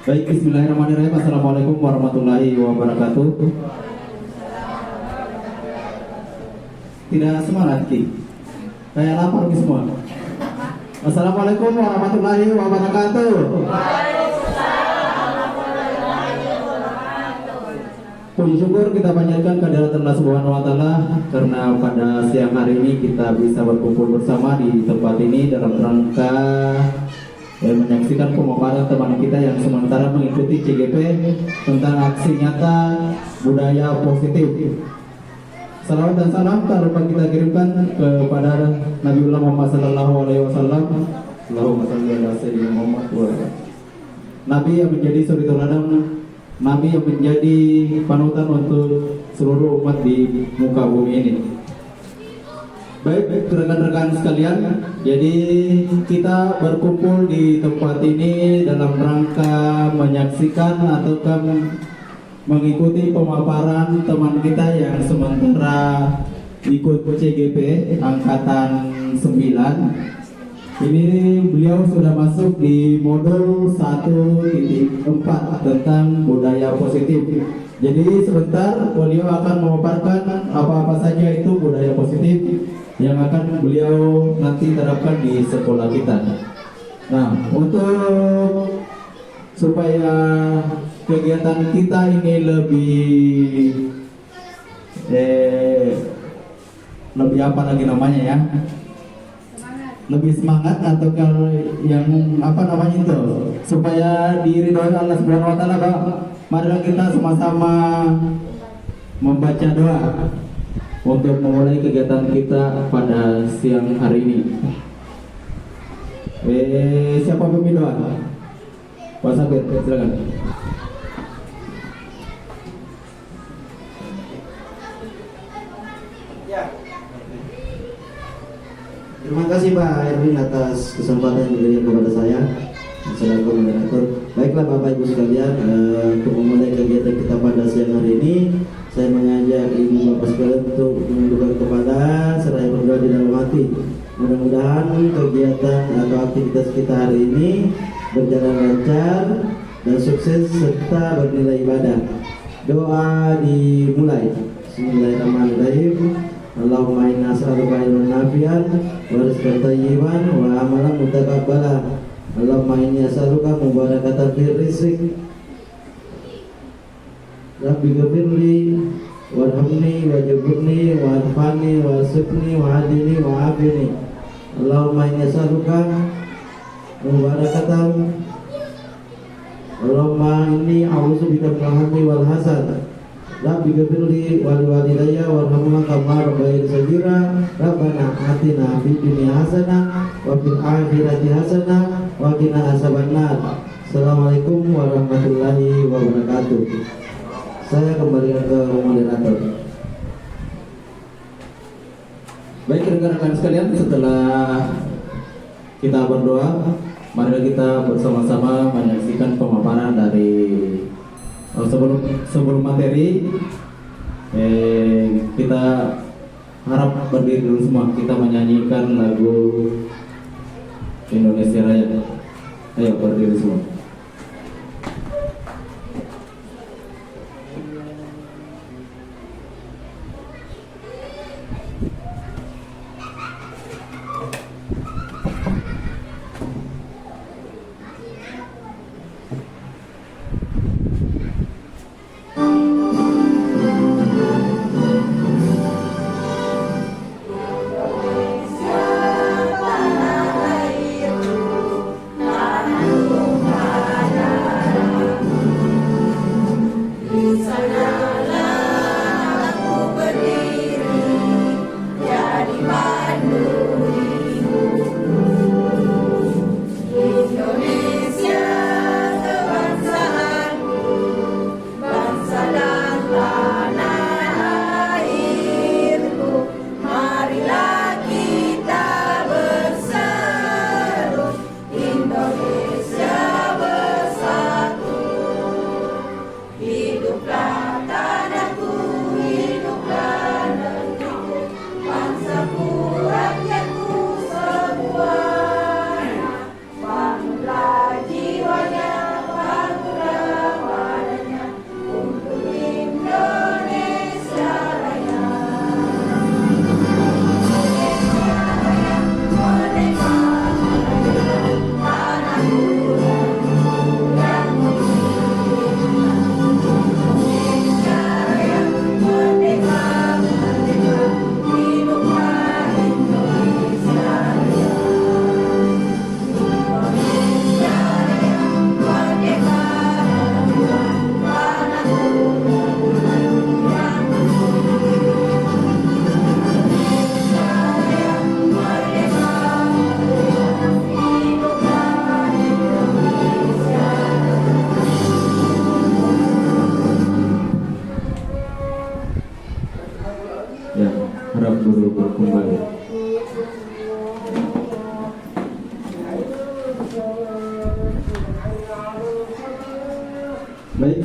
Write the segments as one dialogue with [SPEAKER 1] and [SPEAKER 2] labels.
[SPEAKER 1] Baik, bismillahirrahmanirrahim. Assalamualaikum warahmatullahi wabarakatuh. Tidak semangat, Ki. Kayak lapar nih semua. Assalamualaikum warahmatullahi wabarakatuh. Puji syukur kita panjatkan kehadirat Allah Subhanahu wa taala karena pada siang hari ini kita bisa berkumpul bersama di tempat ini dalam rangka menyaksikan pemaparan teman kita yang sementara mengikuti CGP tentang aksi nyata budaya positif. Salawat dan salam tak lupa kita kirimkan kepada Nabiullah Muhammad sallallahu alaihi wasallam. Allahumma shalli ala sayyidina Muhammad wa ala. Nabi yang menjadi suri teladan, Nabi yang menjadi panutan untuk seluruh umat di muka bumi ini. Baik, rekan-rekan sekalian, jadi kita berkumpul di tempat ini dalam rangka menyaksikan ataukah mengikuti pemaparan teman kita yang sementara ikut CGP Angkatan 9. Ini beliau sudah masuk di modul 1.4 tentang budaya positif. Jadi sebentar beliau akan memaparkan apa-apa saja itu budaya positif yang akan beliau nanti terapkan di sekolah kita. Nah, untuk supaya kegiatan kita ini lebih apa lagi namanya ya? Lebih semangat atau kalau yang apa namanya itu supaya diridhoi Allah Subhanahu wa taala, Pak. Mari kita sama-sama membaca doa untuk memulai kegiatan kita pada siang hari ini. Siapa pemimpin doa? Pak Sabir, silakan.
[SPEAKER 2] Terima kasih Pak Erwin atas kesempatan yang diberikan kepada saya selaku moderator. Baiklah Bapak Ibu sekalian, untuk memulai kegiatan kita pada siang hari ini, saya mengajak Ibu Bapak sekalian untuk menundukkan kepala seraya berdoa di dalam hati. Mudah-mudahan kegiatan atau aktivitas kita hari ini berjalan lancar dan sukses serta bernilai ibadah. Doa dimulai. Bismillahirrahmanirrahim. Allahumma inna as'aluka ilman nafi'an wa rizqan thayyiban wa amalan mutaqabbalan. Allahumma inni as'aluka mubarakatan fir rizq. Rabbi ghfirli warhamni wajburni warfani warzuqni wahdini wa'afini. Allahumma inni as'aluka mubarakatan. Allahumma inni a'udzubika minal hammi wal hasad. Rabbi ghfirli wal walidayya warhamhuma kama rabbayani shaghira. Rabbana atina fid dunya hasanah wa fil akhirati hasanah wa qina adzabannar. Assalamualaikum warahmatullahi wabarakatuh. Saya kembalikan ke moderator.
[SPEAKER 1] Baik rekan-rekan sekalian, setelah kita berdoa, mari kita bersama-sama menyaksikan pemaparan dari sebelum materi. Kita harap berdiri dulu semua, kita menyanyikan lagu Indonesia Raya. Ayo berdiri semua.
[SPEAKER 3] Tanah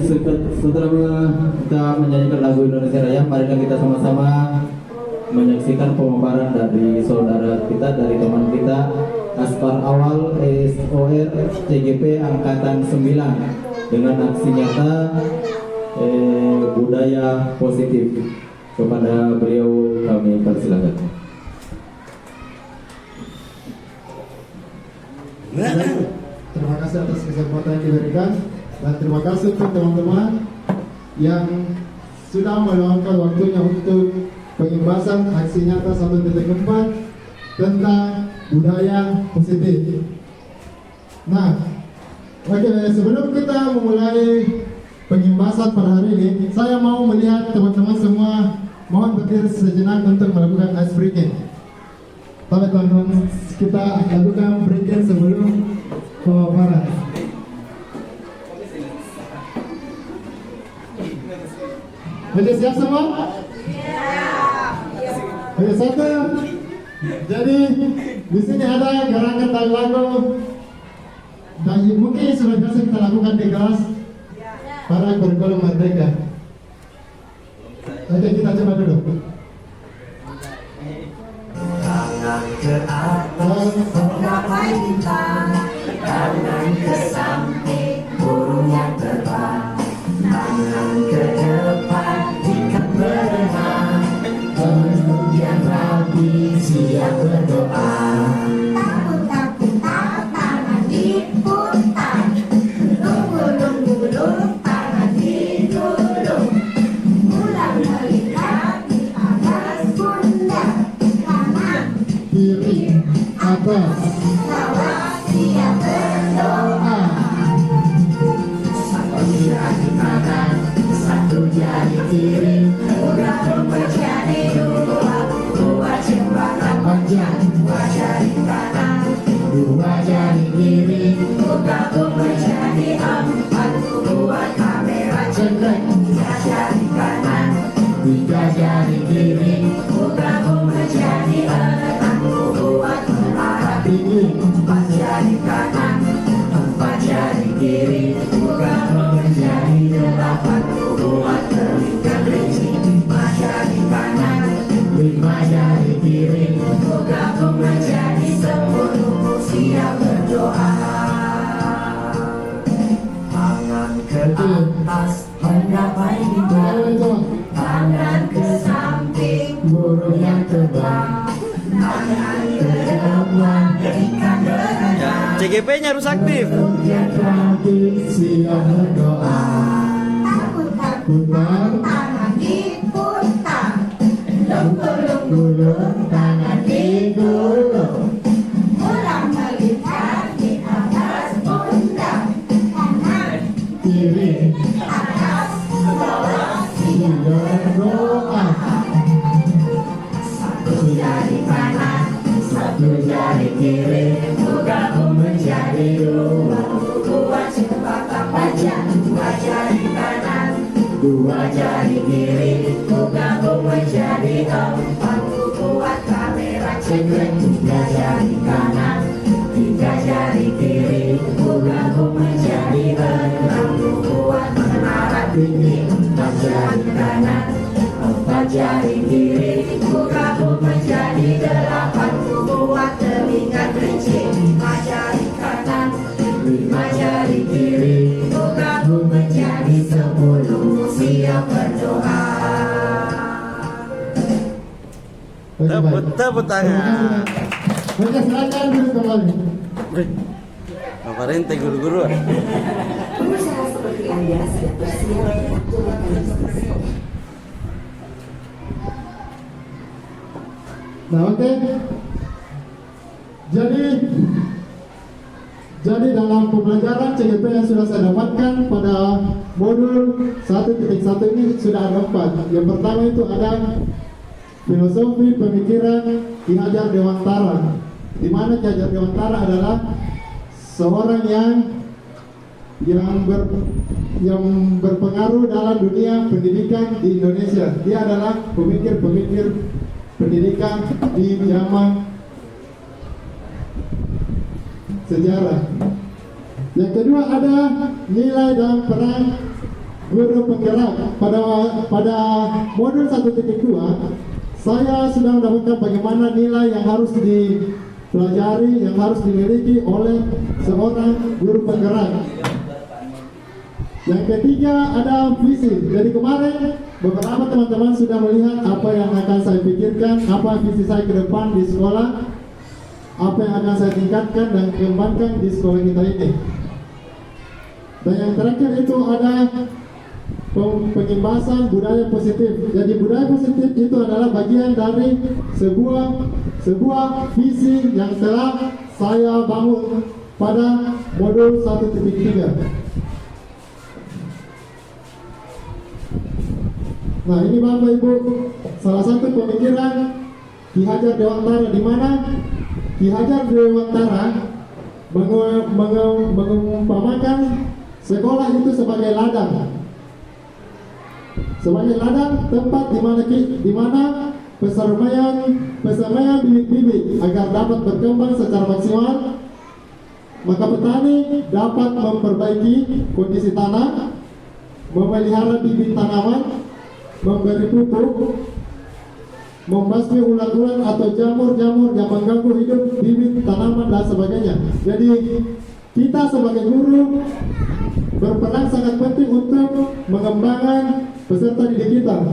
[SPEAKER 1] setelah kita menyanyikan lagu Indonesia Raya, marilah kita sama-sama menyaksikan pemaparan dari saudara kita, dari teman kita, Aspar Awal SOR CGP Angkatan 9 dengan aksi nyata budaya positif. Kepada beliau kami persilakan.
[SPEAKER 3] Terima kasih atas kesempatan yang diberikan, dan terima kasih untuk teman-teman yang sudah meluangkan waktunya untuk pengibasan aksi nyata 1.4 tentang budaya positif. Nah, oke, sebelum kita memulai pengibasan pada hari ini, saya mau melihat teman-teman semua mohon berdiri sejenak untuk melakukan ice breaking. Tapi teman-teman, kita lakukan breaking sebelum pemaparan. Oke, siap semua? Oke, satu. Jadi di sini ada gerakan tari lagu, dan mungkin sudah biasa kita lakukan di kelas para kurikulum merdeka. Oke, kita coba dulu.
[SPEAKER 4] Tangan ke atas, menggapai bintang. Tangan ke samping, burung yang terbang. Tangan ke depan, ikan berenang. Kemudian rapi, siap berdoa.
[SPEAKER 5] Takut-takut tangan diputar. Gulung-gulung, tangan digulung. Ulang melingkar di atas pundak. Kanan,
[SPEAKER 3] Kiri, atas,
[SPEAKER 5] bawah, siap berdoa.
[SPEAKER 4] Satu jari kanan, satu jari kiri.
[SPEAKER 5] Ulang menjadi dua, dua jembatan
[SPEAKER 3] panjang,
[SPEAKER 4] Dua jari kanan, dua jari kiri.
[SPEAKER 5] gabung menjadi empat. Buat kamera
[SPEAKER 3] cekrek,
[SPEAKER 4] Tiga jari kanan, tiga jari kiri.
[SPEAKER 5] gabung menjadi enam. Buat menara
[SPEAKER 3] tinggi,
[SPEAKER 4] Empat jari kanan, empat jari kiri. Gabung menjadi delapan. Buat melingkar rinci. Lima jari kanan, lima jari kiri.
[SPEAKER 5] gabung menjadi 10.
[SPEAKER 4] Siap berdoa. Tangan ke atas, menggapai bintang.
[SPEAKER 3] ayo coba.
[SPEAKER 5] Tangan ke samping,
[SPEAKER 4] Burung yang terbang.
[SPEAKER 5] tangan ke depan, ikan berenang.
[SPEAKER 6] CGP-nya harus aktif.
[SPEAKER 4] Kemudian rapi,
[SPEAKER 3] Siap berdoa,
[SPEAKER 5] Takut-takut
[SPEAKER 3] putar,
[SPEAKER 5] tangan diputar. Lunggu-lunggu,
[SPEAKER 3] gulung,
[SPEAKER 4] tangan digulung.
[SPEAKER 5] ulang melingkar di atas pundak. Kanan,
[SPEAKER 4] Kiri,
[SPEAKER 5] atas, bawah,
[SPEAKER 3] siap berdoa,
[SPEAKER 4] satu jari kanan, satu jari kiri. Gabung menjadi dua.
[SPEAKER 5] buat jembatan panjang.
[SPEAKER 4] Dua jari kanan, dua jari kiri.
[SPEAKER 5] Gabung menjadi empat. Buat kamera
[SPEAKER 4] Cekrek, tiga jari kanan, tiga jari kiri. Gabung menjadi enam.
[SPEAKER 5] buat menara
[SPEAKER 4] Tinggi, empat jari kanan, empat jari kiri.
[SPEAKER 5] gabung menjadi 8. Buat telinga kerinci. 5 jari kanan,
[SPEAKER 4] Lima jari kiri.
[SPEAKER 5] gabung menjadi 10. Siap berdoa.
[SPEAKER 3] Oke, baik.
[SPEAKER 6] Tepuk tangan.
[SPEAKER 3] Oke, silakan duduk kembali.
[SPEAKER 6] Kemarin teh guru-guru.
[SPEAKER 5] Berusaha seperti Anda sudah bersiap untuk melakukan.
[SPEAKER 3] Nah, oke. Jadi dalam pembelajaran CGP yang sudah saya dapatkan pada modul 1.1 ini sudah ada 4. Yang pertama itu ada filosofi pemikiran Ki Hajar Dewantara, di mana Ki Hajar Dewantara adalah seorang yang berpengaruh dalam dunia pendidikan di Indonesia. Dia adalah pemikir-pemikir pendidikan di zaman sejarah. Yang kedua ada nilai dan peran guru penggerak. Pada modul 1.2 saya sudah mendapatkan bagaimana nilai yang harus dipelajari, yang harus dimiliki oleh seorang guru penggerak. Yang ketiga ada visi. Jadi kemarin beberapa teman-teman sudah melihat apa yang akan saya pikirkan, apa visi saya ke depan di sekolah, apa yang akan saya tingkatkan dan kembangkan di sekolah kita ini. Dan yang terakhir itu ada pengimbasan budaya positif. Jadi budaya positif itu adalah bagian dari sebuah visi yang telah saya bangun pada modul 1.3. Nah, ini Bapak Ibu, salah satu pemikiran Ki Hajar Dewantara, di mana Ki Hajar Dewantara mengumpamakan sekolah itu sebagai ladang. Sebagai ladang, tempat di mana pesermaian bibit-bibit agar dapat berkembang secara maksimal. Maka petani dapat memperbaiki kondisi tanah, memelihara bibit tanaman, memberi pupuk, membasmi ulat-ulat atau jamur-jamur yang mengganggu hidup bibit tanaman dan sebagainya. Jadi kita sebagai guru berperan sangat penting untuk mengembangkan peserta didik kita.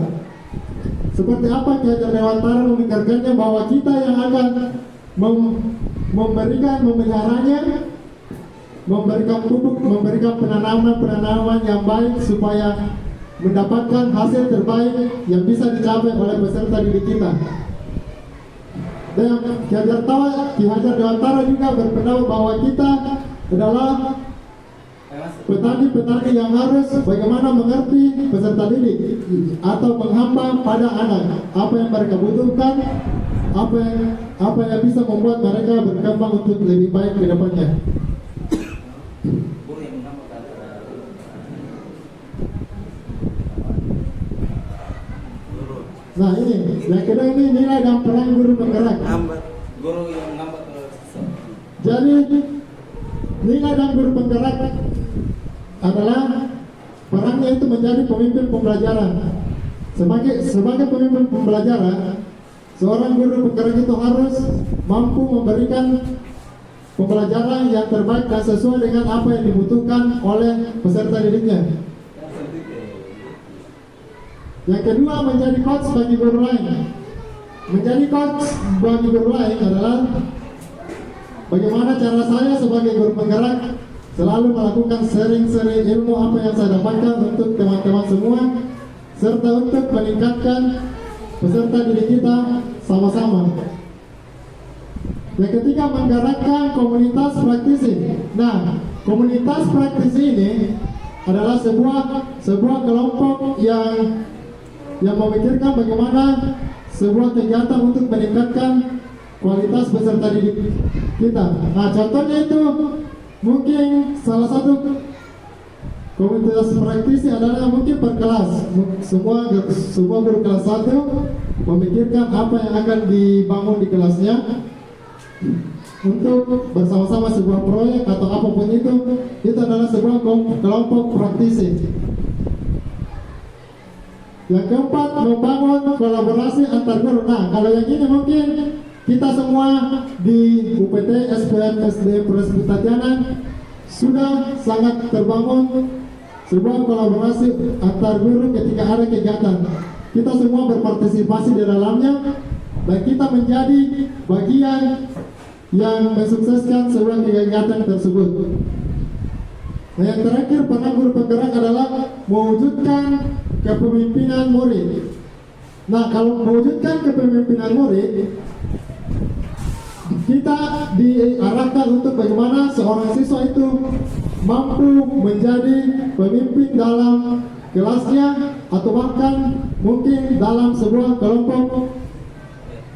[SPEAKER 3] Seperti apa Ki Hajar Dewantara memikirkannya, bahwa kita yang akan memeliharanya, memberikan pupuk, memberikan penanaman yang baik supaya mendapatkan hasil terbaik yang bisa dicapai oleh peserta didik kita. Dan Ki Hajar Dewantara juga berpendapat bahwa kita adalah petani yang harus bagaimana mengerti peserta didik atau menghamba pada anak, apa yang mereka butuhkan, apa yang bisa membuat mereka berkembang untuk lebih baik ke depannya. Nah, ini yang kedua, ini nilai dan peran guru penggerak.
[SPEAKER 6] Guru yang ngambat.
[SPEAKER 3] Jadi nilai dan guru penggerak adalah perannya itu menjadi pemimpin pembelajaran. Sebagai pemimpin pembelajaran, seorang guru penggerak itu harus mampu memberikan pembelajaran yang terbaik dan sesuai dengan apa yang dibutuhkan oleh peserta didiknya. Yang kedua, menjadi coach bagi guru lain. Menjadi coach bagi guru lain adalah bagaimana cara saya sebagai guru penggerak selalu melakukan sharing ilmu apa yang saya dapatkan untuk teman-teman semua, serta untuk meningkatkan peserta didik kita sama-sama. Yang ketiga, menggerakkan komunitas praktisi. Nah, komunitas praktisi ini adalah sebuah kelompok yang memikirkan bagaimana sebuah kegiatan untuk meningkatkan kualitas peserta didik kita. Nah, contohnya itu mungkin salah satu komunitas praktisi adalah mungkin per kelas. Semua guru kelas 1 memikirkan apa yang akan dibangun di kelasnya untuk bersama-sama sebuah proyek atau apapun itu adalah sebuah kelompok praktisi. Yang keempat, membangun kolaborasi antar guru. Nah, kalau yang ini mungkin kita semua di UPT SPM SD Presbyterian sudah sangat terbangun sebuah kolaborasi antar guru ketika ada kegiatan. Kita semua berpartisipasi di dalamnya dan kita menjadi bagian yang mensukseskan sebuah kegiatan tersebut. Nah, yang terakhir, peran guru penggerak adalah mewujudkan kepemimpinan murid. Nah, kalau mewujudkan kepemimpinan murid, kita diarahkan untuk bagaimana seorang siswa itu mampu menjadi pemimpin dalam kelasnya atau bahkan mungkin dalam sebuah kelompok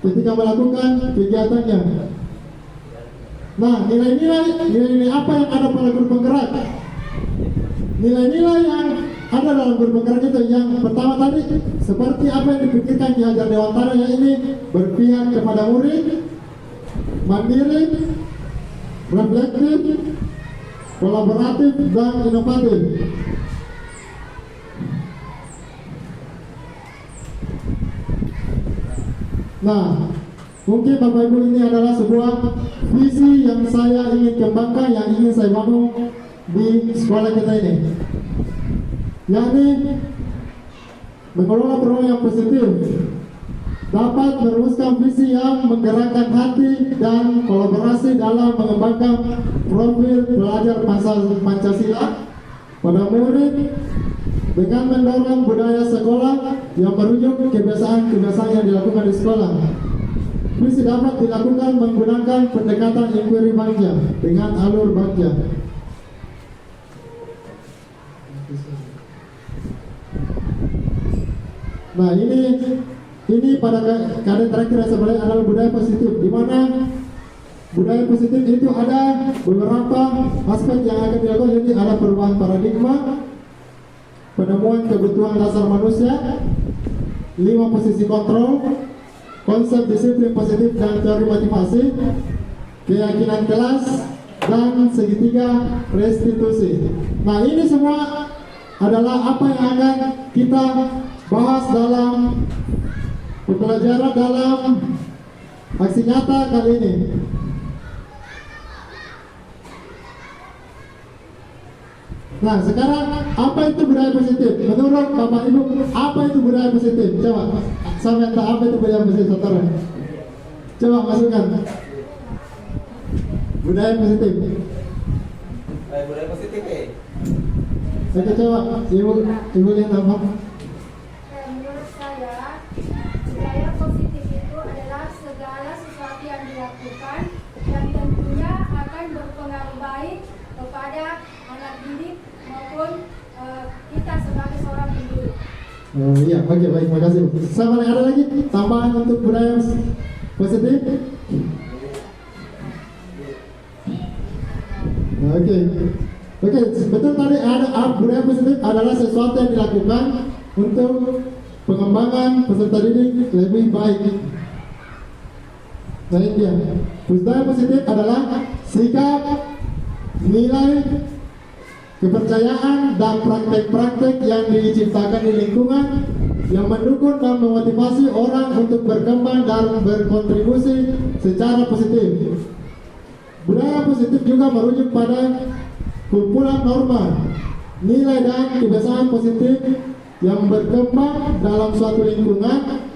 [SPEAKER 3] ketika melakukan kegiatannya. Nah, nilai-nilai apa yang ada pada guru penggerak? Nilai-nilai yang ada dalam guru penggerak itu, yang pertama tadi seperti apa yang dipikirkan Ki Hajar Dewantara, yang ini berpihak kepada murid, mandiri, reflektif, kolaboratif, dan inovatif. Nah, mungkin Bapak Ibu ini adalah sebuah visi yang saya ingin kembangkan, yang ingin saya bangun di sekolah kita ini, yakni mengelola perubahan yang positif, dapat merumuskan visi yang menggerakkan hati dan kolaborasi dalam mengembangkan profil belajar Pancasila pada murid dengan mendorong budaya sekolah yang merujuk kebiasaan-kebiasaan yang dilakukan di sekolah. Visi dapat dilakukan menggunakan pendekatan inquiry Bagja dengan alur Bagja. Nah, ini pada keadaan terakhir yang sebenarnya adalah budaya positif, di mana budaya positif itu ada beberapa aspek yang akan dilakukan. Jadi ada perubahan paradigma, penemuan kebutuhan dasar manusia, 5 posisi kontrol, konsep disiplin positif dan teori motivasi, keyakinan kelas, dan segitiga restitusi. Nah, ini semua adalah apa yang akan kita bahas dalam pembelajaran dalam aksi nyata kali ini. Nah, sekarang apa itu budaya positif? Menurut Bapak Ibu, apa itu budaya positif? Coba, saya minta apa itu budaya positif, saudara? Coba masukkan. Budaya positif.
[SPEAKER 6] Budaya positif
[SPEAKER 3] Oke, coba Ibu lihat apa?
[SPEAKER 7] Menurut saya, budaya positif itu adalah segala sesuatu yang dilakukan yang tentunya akan berpengaruh baik kepada anak didik maupun kita sebagai seorang pendidik.
[SPEAKER 3] Oh iya, oke, baik, makasih. Sama ada lagi tambahan untuk budaya positif? Nah, Oke, betul tadi ada budaya positif adalah sesuatu yang dilakukan untuk pengembangan peserta didik lebih baik. Nah, ini dia. Budaya positif adalah sikap, nilai, kepercayaan dan praktek-praktek yang diciptakan di lingkungan yang mendukung dan memotivasi orang untuk berkembang dan berkontribusi secara positif. Budaya positif juga merujuk pada kumpulan norma, nilai dan kebiasaan positif yang berkembang dalam suatu lingkungan,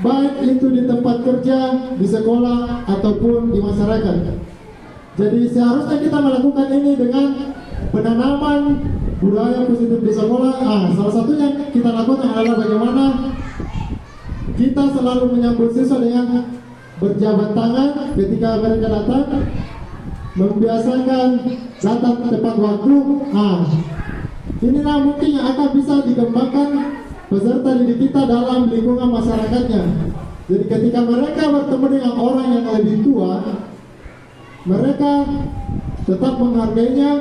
[SPEAKER 3] baik itu di tempat kerja, di sekolah, ataupun di masyarakat. Jadi seharusnya kita melakukan ini dengan penanaman budaya positif di sekolah. Salah satu yang kita lakukan adalah bagaimana kita selalu menyambut siswa dengan berjabat tangan ketika mereka datang, membiasakan datang tepat waktu. Inilah mungkin yang akan bisa dikembangkan peserta didik kita dalam lingkungan masyarakatnya. Jadi ketika mereka bertemu dengan orang yang lebih tua, mereka tetap menghargainya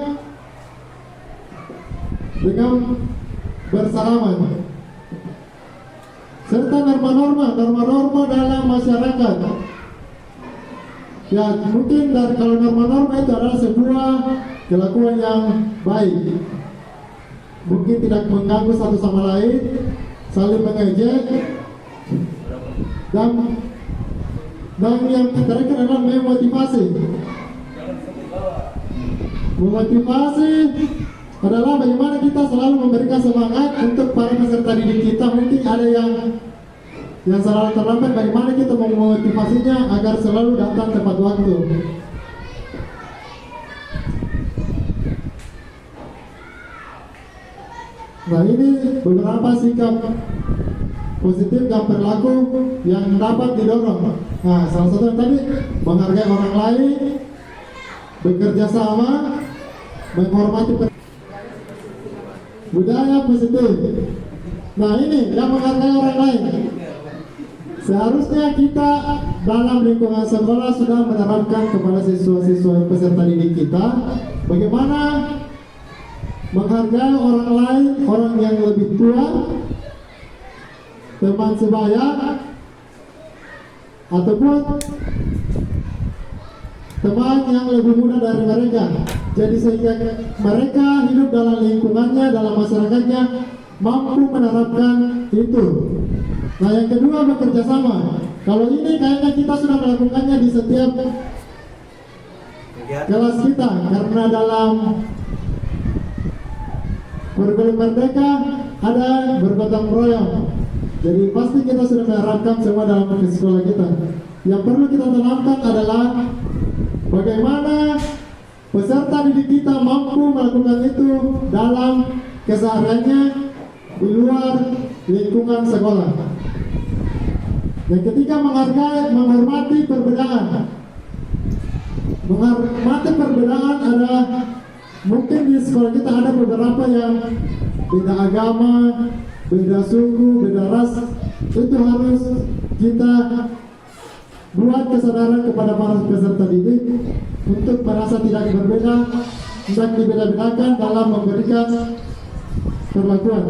[SPEAKER 3] dengan bersalaman, serta norma-norma dalam masyarakat. Ya, mungkin dari kalau norma-norma itu adalah sebuah kelakuan yang baik, mungkin tidak mengganggu satu sama lain, saling mengejek, dan yang terakhir adalah memotivasi. Memotivasi adalah bagaimana kita selalu memberikan semangat untuk para peserta didik kita. Mungkin ada yang selalu terlambat, bagaimana kita memotivasinya agar selalu datang tepat waktu. Nah, ini beberapa sikap positif dan perilaku yang dapat didorong. Nah, salah satu yang tadi menghargai orang lain, bekerja sama, menghormati budaya positif. Nah, ini yang menghargai orang lain. Seharusnya kita dalam lingkungan sekolah sudah menerapkan kepada siswa-siswa peserta didik kita bagaimana menghargai orang lain, orang yang lebih tua, teman sebaya, ataupun teman yang lebih muda dari mereka. Jadi sehingga mereka hidup dalam lingkungannya, dalam masyarakatnya, mampu menerapkan itu. Nah, yang kedua, bekerja sama. Kalau ini kayaknya kita sudah melakukannya di setiap kelas kita, karena dalam kurikulum merdeka ada bergotong royong. Jadi pasti kita sudah menerapkan semua dalam sekolah kita. Yang perlu kita tanamkan adalah bagaimana peserta didik kita mampu melakukan itu dalam kesehariannya di luar lingkungan sekolah. Dan ketika menghormati perbedaan, adalah mungkin di sekolah kita ada beberapa yang beda agama, beda suku, beda ras. Itu harus kita buat kesadaran kepada para peserta didik untuk merasa tidak berbeda, tidak dibeda-bedakan dalam memberikan perlakuan.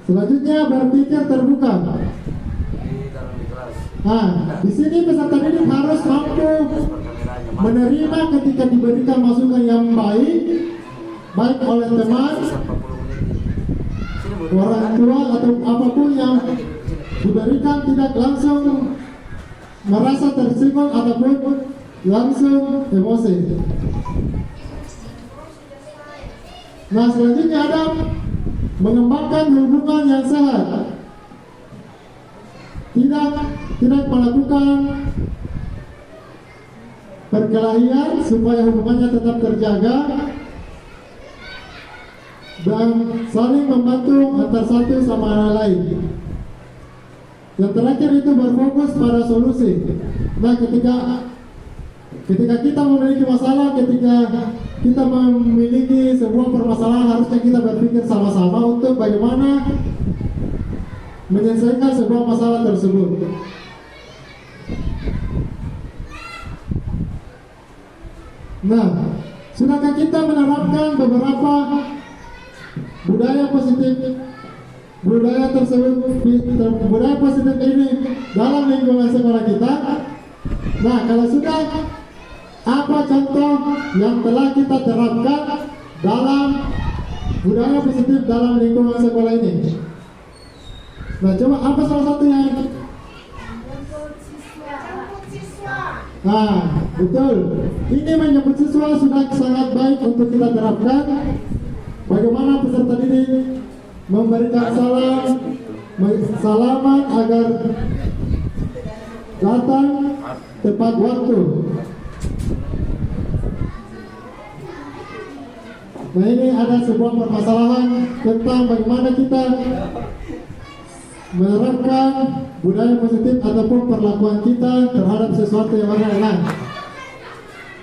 [SPEAKER 3] Selanjutnya berpikir terbuka. Nah, di sini peserta didik harus mampu menerima ketika diberikan masukan yang baik oleh teman, orang tua atau apapun yang diberikan, tidak langsung merasa tersinggung ataupun langsung emosi. Nah, selanjutnya ada mengembangkan hubungan yang sehat. Tidak melakukan perkelahian supaya hubungannya tetap terjaga dan saling membantu antar satu sama lain. Yang terakhir itu berfokus pada solusi. Nah, ketika kita memiliki masalah, ketika kita memiliki sebuah permasalahan, harusnya kita berpikir sama-sama untuk bagaimana menyelesaikan sebuah masalah tersebut. Nah, sudahkah kita menerapkan beberapa budaya positif ini dalam lingkungan sekolah kita? Nah, kalau sudah, apa contoh yang telah kita terapkan dalam budaya positif dalam lingkungan sekolah ini? Nah, coba apa salah satu yang? Nah, betul. Ini menyebut siswa sudah sangat baik untuk kita terapkan. Bagaimana peserta didik memberikan salaman agar datang tepat waktu. Nah, ini ada sebuah permasalahan tentang bagaimana kita menerapkan budaya positif ataupun perlakuan kita terhadap sesuatu yang lain.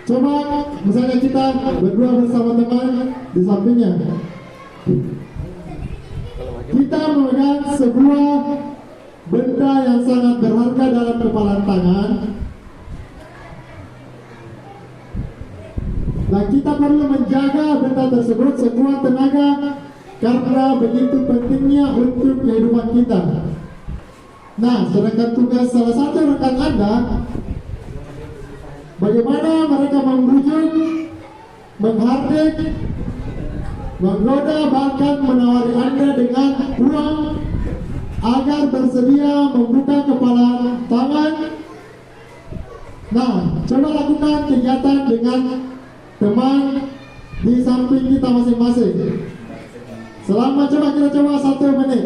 [SPEAKER 3] Coba misalnya kita berdua bersama teman di sampingnya, kita memegang sebuah benda yang sangat berharga dalam kepalan tangan. Dan kita perlu menjaga benda tersebut sekuat tenaga, karena begitu pentingnya untuk kehidupan kita. Nah, sedangkan tugas salah satu rekan Anda, bagaimana mereka membujuk, menghardik, menggoda, bahkan menawari Anda dengan uang agar bersedia membuka kepala tangan. Nah, coba lakukan kegiatan dengan teman di samping kita masing-masing. Selama kita coba 1 menit.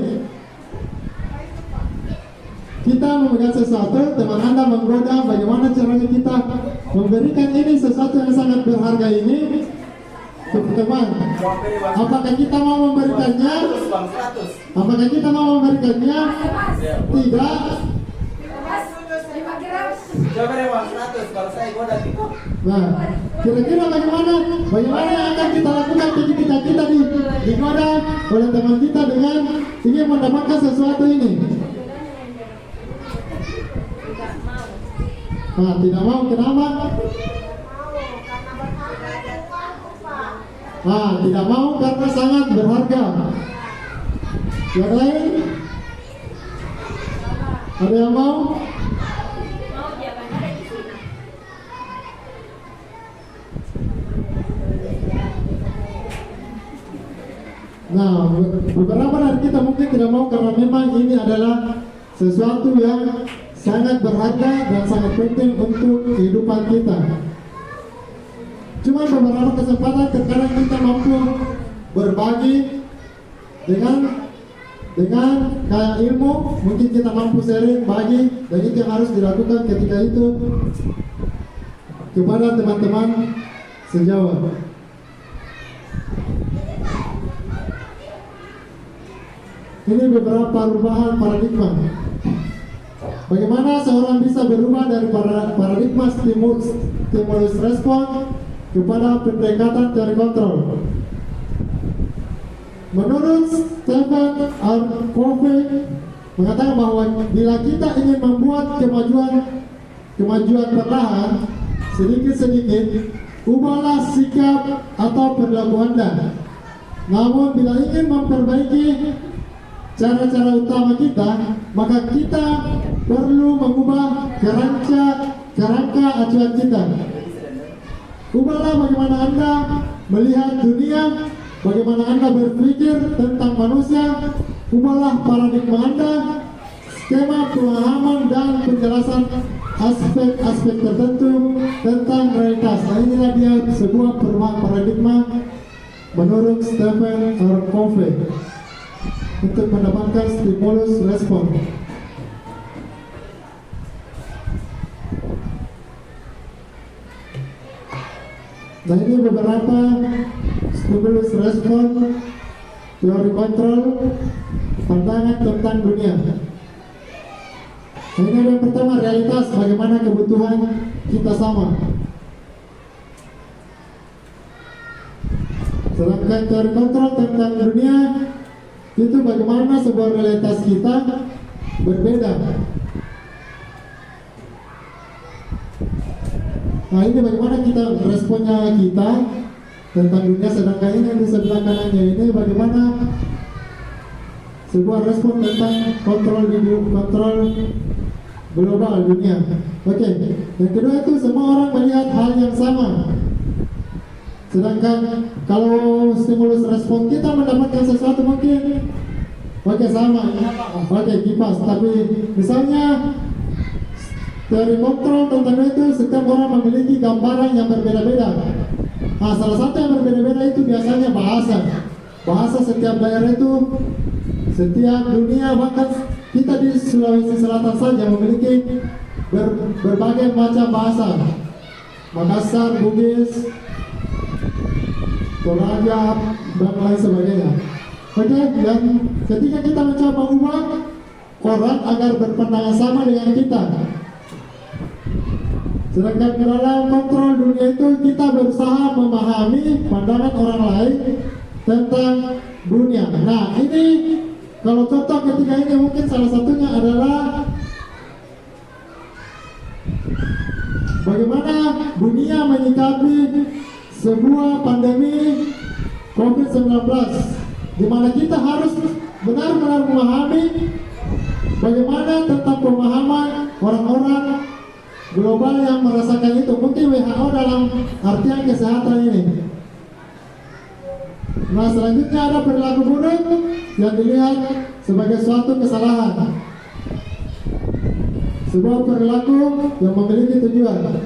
[SPEAKER 3] Kita memegang sesuatu, teman Anda menggoda, bagaimana caranya kita memberikan ini sesuatu yang sangat berharga ini ke teman. Apakah kita mau memberikannya? Apakah kita mau memberikannya? Tidak.
[SPEAKER 6] Coba deh Bang, 100 kalau saya goda gitu.
[SPEAKER 3] Nah, kira-kira bagaimana yang akan kita lakukan ketika kita digoda oleh teman kita dengan ingin mendapatkan sesuatu ini? Nah, tidak mau, kenapa? Nah, tidak mau karena sangat berharga. Yang lain? Ada yang mau? Nah, beberapa dari kita mungkin tidak mau karena memang ini adalah sesuatu yang sangat berharga dan sangat penting untuk kehidupan kita. Cuma beberapa kesempatan terkadang kita mampu berbagi dengan kayak ilmu, mungkin kita mampu sharing, bagi, dan itu yang harus dilakukan ketika itu kepada teman-teman sejawat. Ini beberapa perubahan paradigma. Bagaimana seorang bisa berubah dari paradigma stimulus respon kepada pendekatan terkontrol. Menurut Stephen R. Covey mengatakan bahwa bila kita ingin membuat kemajuan perlahan, sedikit-sedikit, ubahlah sikap atau perilaku Anda. Namun bila ingin memperbaiki cara-cara utama kita, maka kita perlu mengubah kerangka acuan kita. Ubahlah bagaimana Anda melihat dunia, bagaimana Anda berpikir tentang manusia. Ubahlah paradigma Anda, skema pemahaman dan penjelasan aspek-aspek tertentu tentang realitas. Nah, inilah dia sebuah perubahan paradigma menurut Stephen R. Covey untuk mendapatkan stimulus respon. Nah, ini beberapa stimulus respon, teori kontrol, pandangan tentang dunia. Nah, ini yang pertama, realitas, bagaimana kebutuhan kita sama. Sedangkan teori kontrol tentang dunia itu bagaimana sebuah realitas kita berbeda. Nah, ini bagaimana kita responnya kita tentang dunia, sedangkan ini yang di sebelah kanannya ini bagaimana sebuah respon tentang kontrol global dunia. Oke, yang kedua itu semua orang melihat hal yang sama. Sedangkan kalau stimulus respon kita mendapatkan sesuatu mungkin sama, kipas, tapi misalnya teori kontrol tentang itu setiap orang memiliki gambaran yang berbeda-beda. Nah, salah satu yang berbeda-beda itu biasanya bahasa setiap daerah itu, setiap dunia, bahkan kita di Sulawesi Selatan saja memiliki berbagai macam bahasa. Makassar, Bugis, Toraja, dan lain sebagainya. Oke, dan ketika kita mencoba ubah orang agar berpandangan sama dengan kita, sedangkan dalam kontrol dunia itu kita berusaha memahami pandangan orang lain tentang dunia. Nah, ini kalau contoh ketika ini mungkin salah satunya adalah bagaimana dunia menyikapi sebuah pandemi COVID-19, di mana kita harus benar-benar memahami bagaimana tentang pemahaman orang-orang global yang merasakan itu. Mungkin WHO dalam artian kesehatan ini. Nah, selanjutnya ada perilaku buruk yang dilihat sebagai suatu kesalahan, sebuah perilaku yang memiliki tujuan.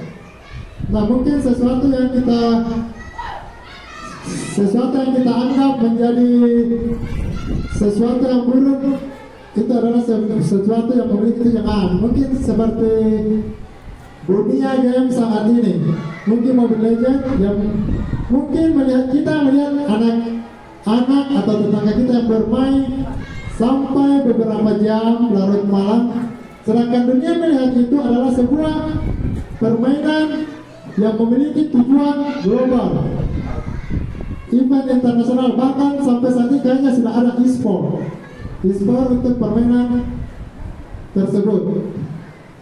[SPEAKER 3] Nah, mungkin sesuatu yang kita anggap menjadi sesuatu yang buruk itu adalah sesuatu yang memiliki tujuan. Mungkin seperti dunia game saat ini, mungkin Mobile Legends yang mungkin melihat anak atau tetangga kita yang bermain sampai beberapa jam larut malam, sedangkan dunia melihat itu adalah sebuah permainan yang memiliki tujuan global, event internasional, bahkan sampai saat ini kayaknya sudah ada e-sport untuk permainan tersebut.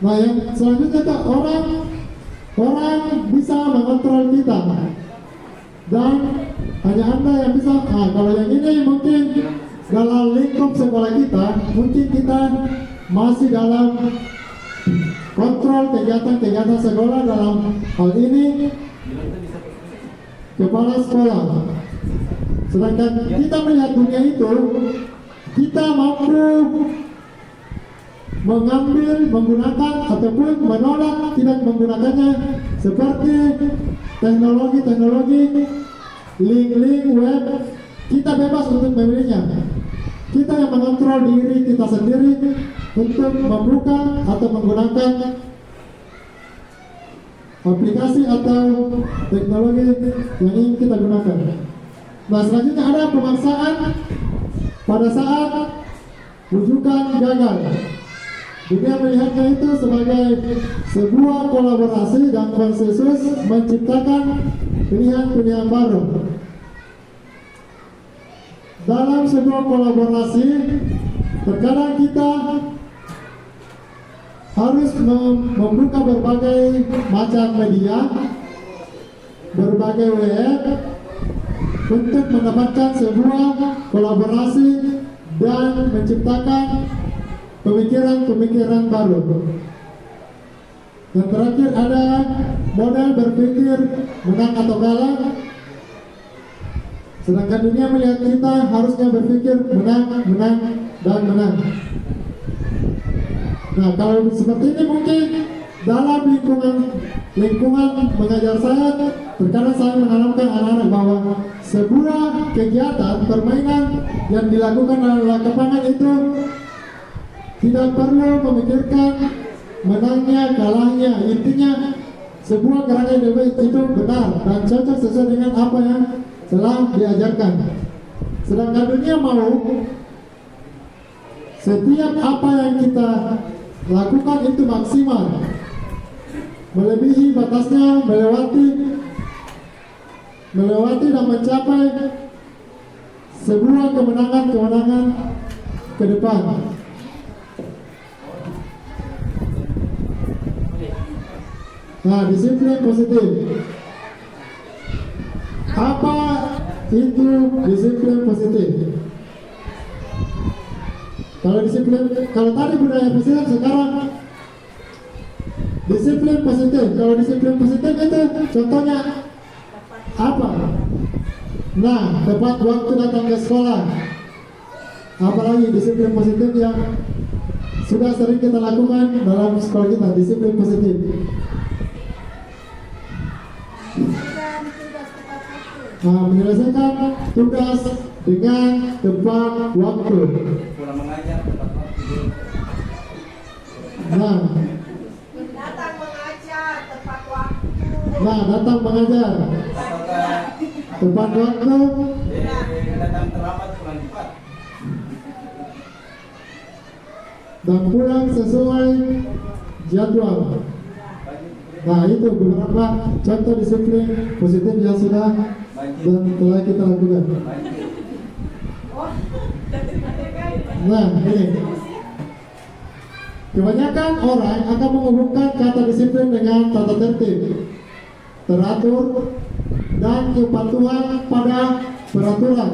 [SPEAKER 3] Nah, yang selanjutnya itu orang bisa mengontrol kita, dan hanya Anda yang bisa. Nah, kalau yang ini mungkin dalam lingkup sekolah kita, mungkin kita masih dalam kontrol kegiatan-kegiatan sekolah, dalam hal ini kepala sekolah. Sedangkan kita melihat dunia itu, kita mampu mengambil, menggunakan ataupun menolak tidak menggunakannya, seperti teknologi-teknologi, link-link web, kita bebas untuk memilihnya. Kita yang mengontrol diri kita sendiri untuk membuka atau menggunakan aplikasi atau teknologi yang ingin kita gunakan. Nah, selanjutnya ada pemaksaan pada saat rujukan gagal. Dunia melihatnya itu sebagai sebuah kolaborasi dan konsensus menciptakan pilihan-pilihan baru. Dalam sebuah kolaborasi, terkadang kita harus membuka berbagai macam media, berbagai web, untuk mendapatkan sebuah kolaborasi dan menciptakan pemikiran-pemikiran baru. Yang terakhir ada model berpikir menang atau kalah. Sedangkan dunia melihat kita harusnya berpikir menang, menang, dan menang. Nah, kalau seperti ini mungkin dalam lingkungan mengajar saya, terkadang saya menanamkan anak-anak bahwa sebuah kegiatan permainan yang dilakukan dalam lapangan itu tidak perlu memikirkan menangnya, kalahnya. Intinya sebuah gerakan itu benar dan cocok sesuai dengan apa yang telah diajarkan. Sedangkan dunia mau setiap apa yang kita lakukan itu maksimal, melebihi batasnya, melewati dan mencapai sebuah kemenangan ke depan. Nah, disiplin positif. Apa itu disiplin positif? Kalau tadi budaya positif, sekarang disiplin positif. Kalau disiplin positif itu contohnya apa? Nah, tepat waktu datang ke sekolah. Apalagi disiplin positif yang sudah sering kita lakukan dalam sekolah kita, disiplin positif. Menyelesaikan tugas dengan tepat waktu.
[SPEAKER 6] Pulang mengajar tepat waktu.
[SPEAKER 3] Nah,
[SPEAKER 5] Datang mengajar tepat waktu.
[SPEAKER 3] datang mengajar tepat waktu.
[SPEAKER 6] Datang terlambat pulang cepat.
[SPEAKER 3] Dan pulang sesuai jadwal. Nah, itu beberapa contoh disiplin positif yang sudah dan telah kita lakukan. Nah, ini kebanyakan orang akan menghubungkan kata disiplin dengan tata tertib, teratur, dan kepatuhan pada peraturan.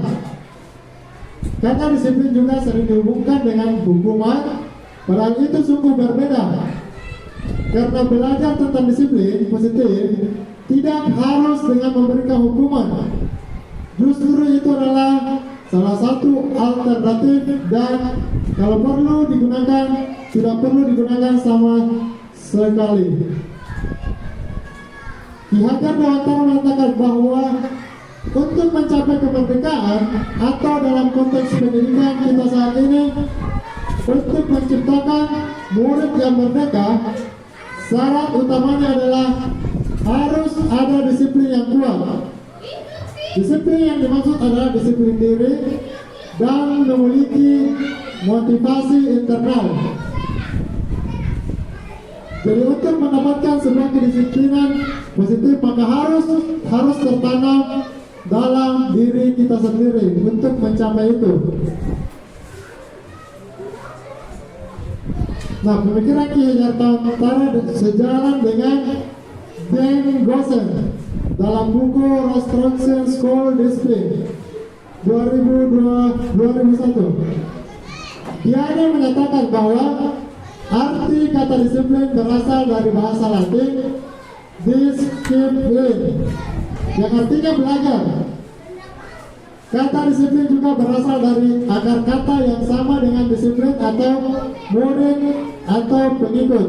[SPEAKER 3] Kata disiplin juga sering dihubungkan dengan hukuman, padahal itu sungguh berbeda. Karena belajar tentang disiplin positif tidak harus dengan memberikan hukuman. Justru itu adalah salah satu alternatif, dan kalau perlu digunakan, tidak perlu digunakan sama sekali. Ki Hajar Dewantara mengatakan bahwa untuk mencapai kemerdekaan atau dalam konteks pendidikan kita saat ini, untuk menciptakan murid yang merdeka, syarat utamanya adalah harus ada disiplin yang kuat. Disiplin yang dimaksud adalah disiplin diri dan memiliki motivasi internal. Jadi untuk mendapatkan sebuah kedisiplinan positif, maka harus tertanam dalam diri kita sendiri untuk mencapai itu. Nah, pemikiran Ki Hajar Dewantara sejalan dengan Dan Gosen dalam buku Restriction School Discipline 2001. Dia menyatakan bahwa arti kata disiplin berasal dari bahasa Latin discipline, yang artinya belajar. Kata disiplin juga berasal dari akar kata yang sama dengan disiplin atau atau pengikut.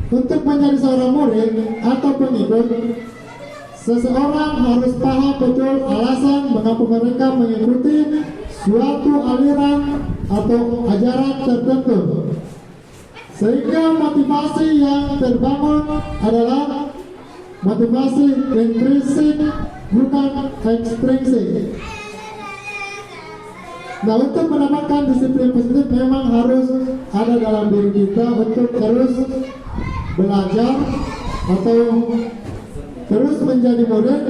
[SPEAKER 3] Untuk menjadi seorang murid atau pengikut, seseorang harus paham betul alasan mengapa mereka mengikuti suatu aliran atau ajaran tertentu. Sehingga motivasi yang terbangun adalah motivasi intrinsik, bukan ekstrinsik. Nah, untuk mendapatkan disiplin positif memang harus ada dalam diri kita untuk terus belajar atau terus menjadi murid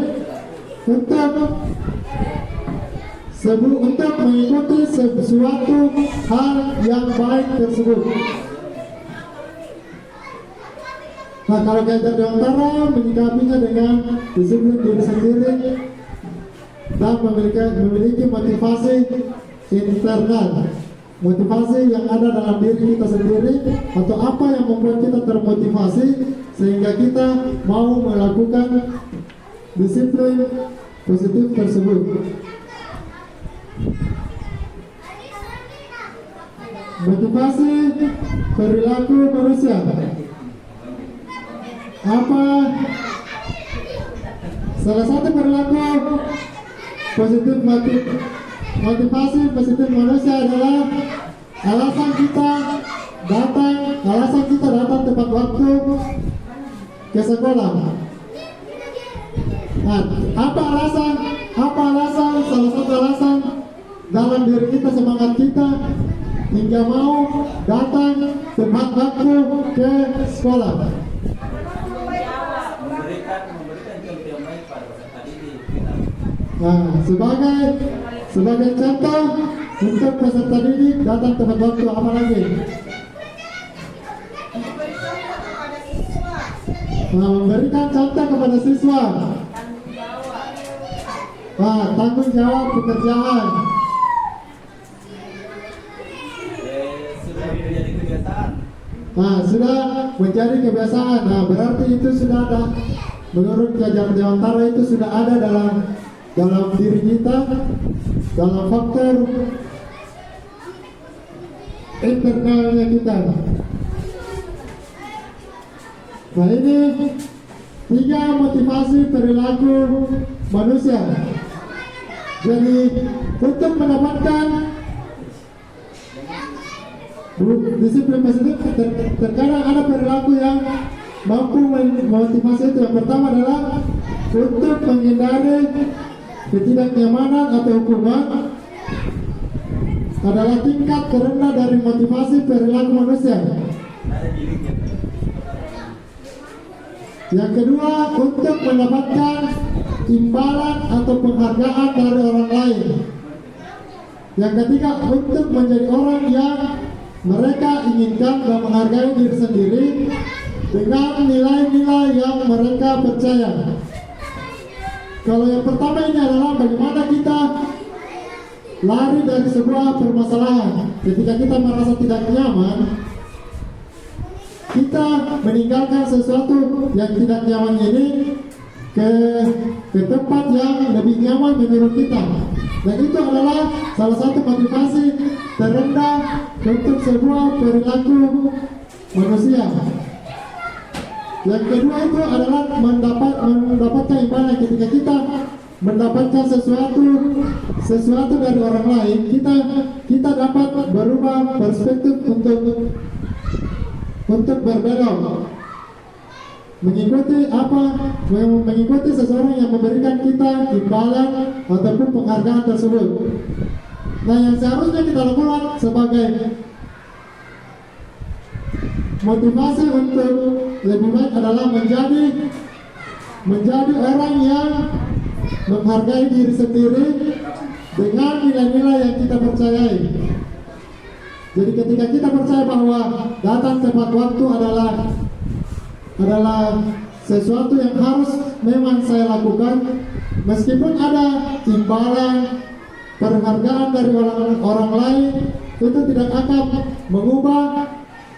[SPEAKER 3] untuk mengikuti sesuatu hal yang baik tersebut. Nah, kalau kita diantara menyikapinya dengan disiplin diri sendiri dan memiliki motivasi internal, motivasi yang ada dalam diri kita sendiri, atau apa yang membuat kita termotivasi sehingga kita mau melakukan disiplin positif tersebut. Motivasi perilaku manusia. Apa salah satu perilaku positif motivasi positif manusia adalah alasan kita datang tepat waktu ke sekolah. Nah, apa alasan salah satu alasan dalam diri kita, semangat kita hingga mau datang tepat waktu ke sekolah?
[SPEAKER 6] Memberikan contoh yang baik pada peserta didik kita.
[SPEAKER 3] Nah, sebagai contoh untuk peserta didik datang tepat waktu, apa lagi? Nah, memberikan contoh kepada siswa. Nah, tanggung jawab pekerjaan.
[SPEAKER 6] Sudah menjadi kebiasaan.
[SPEAKER 3] Nah, sudah menjadi kebiasaan. Nah, berarti itu sudah ada, menurut Kajar Dewantara itu sudah ada dalam diri kita, dalam faktor internalnya kita. Nah, ini 3 motivasi perilaku manusia. Jadi untuk mendapatkan disiplin positif, terkadang ada perilaku yang mampu memotivasi itu. Yang pertama adalah untuk menghindari ketidaknyamanan atau hukuman, adalah tingkat terendah dari motivasi perilaku manusia. Yang kedua, untuk mendapatkan imbalan atau penghargaan dari orang lain. Yang ketiga, untuk menjadi orang yang mereka inginkan dan menghargai diri sendiri dengan nilai-nilai yang mereka percaya. Kalau yang pertama ini adalah bagaimana kita lari dari sebuah permasalahan. Ketika kita merasa tidak nyaman, kita meninggalkan sesuatu yang tidak nyaman ini ke tempat yang lebih nyaman menurut kita. Dan itu adalah salah satu motivasi terendah untuk sebuah perilaku manusia. Yang kedua itu adalah mendapatkan imbalan. Ketika kita mendapatkan sesuatu dari orang lain, kita dapat berubah perspektif untuk berbelok, mengikuti seseorang yang memberikan kita imbalan ataupun penghargaan tersebut. Nah, yang seharusnya kita lakukan sebagai motivasi untuk lebih baik adalah menjadi orang yang menghargai diri sendiri dengan nilai-nilai yang kita percayai. Jadi ketika kita percaya bahwa datang tepat waktu adalah sesuatu yang harus memang saya lakukan, meskipun ada imbalan, penghargaan dari orang lain, itu tidak akan mengubah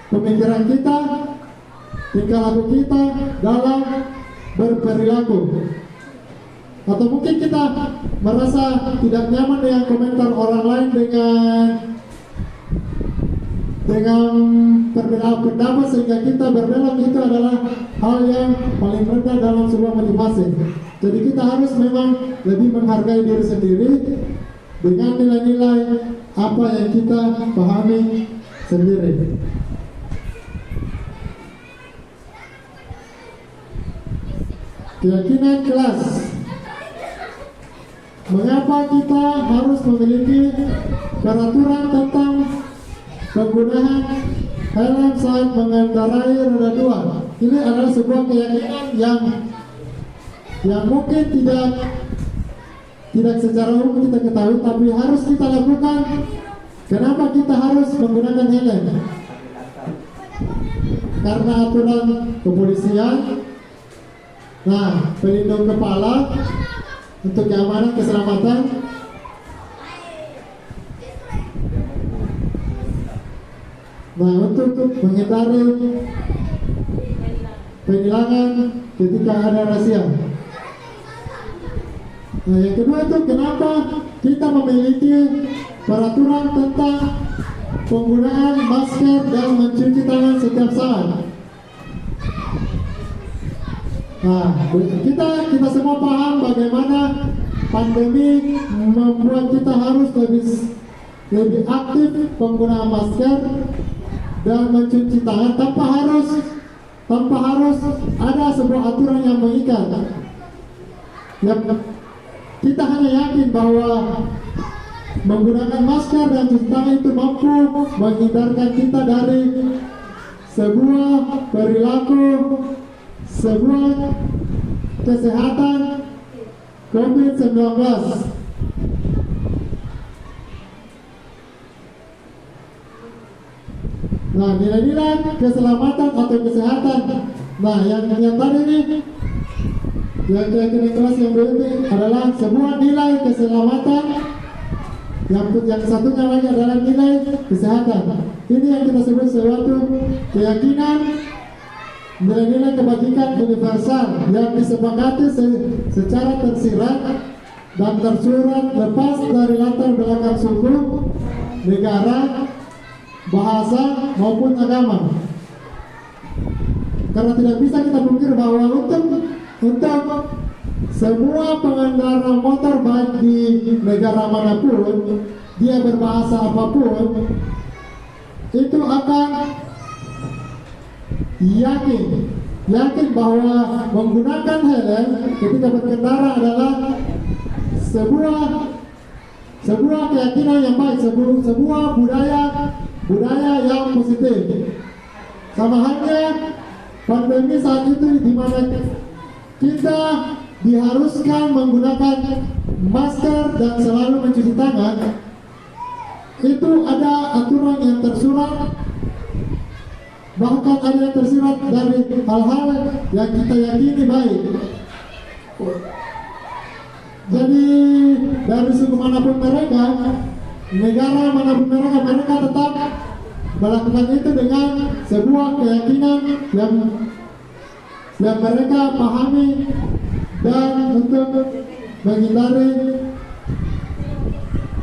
[SPEAKER 3] pemikiran kita, tingkah laku kita dalam berperilaku. Atau mungkin kita merasa tidak nyaman dengan komentar orang lain dengan perbedaan pendapat sehingga kita berbelok, itu adalah hal yang paling rendah dalam sebuah motivasi. Jadi kita harus memang lebih menghargai diri sendiri dengan nilai-nilai apa yang kita pahami sendiri. Keyakinan kelas. Mengapa kita harus memiliki peraturan tentang penggunaan helm saat mengendarai roda dua? Ini adalah sebuah keyakinan yang mungkin tidak secara umum kita ketahui, tapi harus kita lakukan. Kenapa kita harus menggunakan helm? Karena aturan kepolisian. Nah, pelindung kepala untuk keamanan keselamatan. Nah, untuk menghindari penilangan ketika ada razia. Nah, yang kedua itu kenapa kita memiliki peraturan tentang penggunaan masker dan mencuci tangan setiap saat. Nah, kita semua paham bagaimana pandemi membuat kita harus lebih aktif penggunaan masker dan mencuci tangan tanpa harus ada sebuah aturan yang mengikat. Kita hanya yakin bahwa menggunakan masker dan cuci tangan itu mampu menghindarkan kita dari sebuah perilaku, sebuah kesehatan COVID-19. Nah, nilai-nilai keselamatan atau kesehatan. Nah, yang tadi ini, yang keyakinan kelas yang berikut adalah sebuah nilai keselamatan. Yang satunya lagi adalah nilai kesehatan. Ini yang kita sebut suatu keyakinan, nilai-nilai kebajikan universal yang disepakati secara tersirat dan tersurat lepas dari latar belakang suku, negara, bahasa maupun agama. Karena tidak bisa kita pikir bahwa untuk semua pengendara motor baik di negara manapun, dia berbahasa apapun, itu akan yakin bahwa menggunakan helm ketika berkendara adalah sebuah keyakinan yang baik, sebuah budaya yang positif. Sama halnya pandemi saat itu di mana kita diharuskan menggunakan masker dan selalu mencuci tangan, itu ada aturan yang tersurat, bahkan ada yang tersirat dari hal-hal yang kita yakini baik. Jadi dari suku manapun mereka, negara manapun mereka tetap melakukan itu dengan sebuah keyakinan yang mereka pahami dan untuk menghindari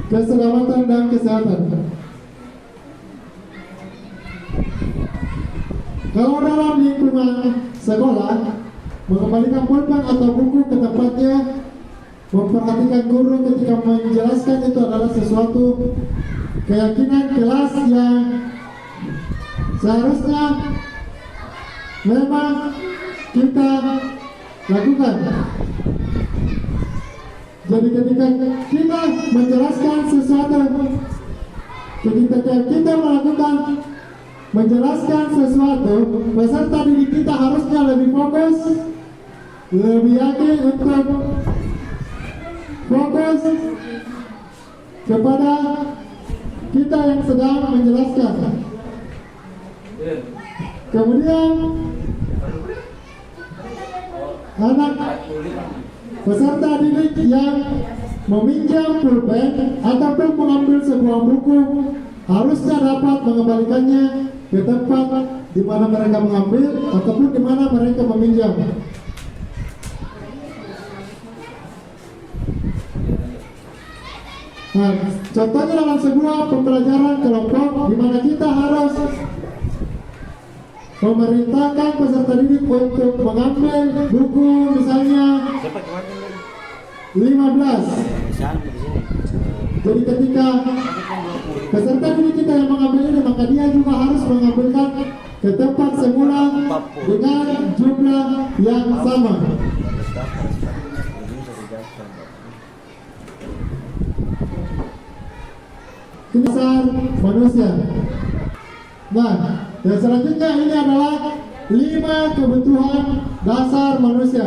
[SPEAKER 3] keselamatan dan kesehatan. Kalau dalam lingkungan sekolah, mengembalikan pulpen atau buku ke tempatnya, memperhatikan guru ketika menjelaskan, itu adalah sesuatu keyakinan kelas yang seharusnya memang kita lakukan. Jadi ketika kita menjelaskan sesuatu, ketika kita menjelaskan sesuatu, peserta didik kita harusnya lebih fokus, lebih yakin untuk fokus kepada kita yang sedang menjelaskan. Kemudian anak peserta didik yang meminjam pulpen ataupun mengambil sebuah buku harusnya dapat mengembalikannya ke tempat di mana mereka mengambil ataupun di mana mereka meminjam. Nah, contohnya dalam sebuah pembelajaran kelompok di mana kita harus memerintahkan peserta didik untuk mengambil buku misalnya 15. Jadi ketika peserta didik kita yang mengambil ini, maka dia juga harus mengambilkan ke tempat semula dengan jumlah yang sama. Ini dasar manusia. Nah, dan selanjutnya ini adalah 5 kebutuhan dasar manusia.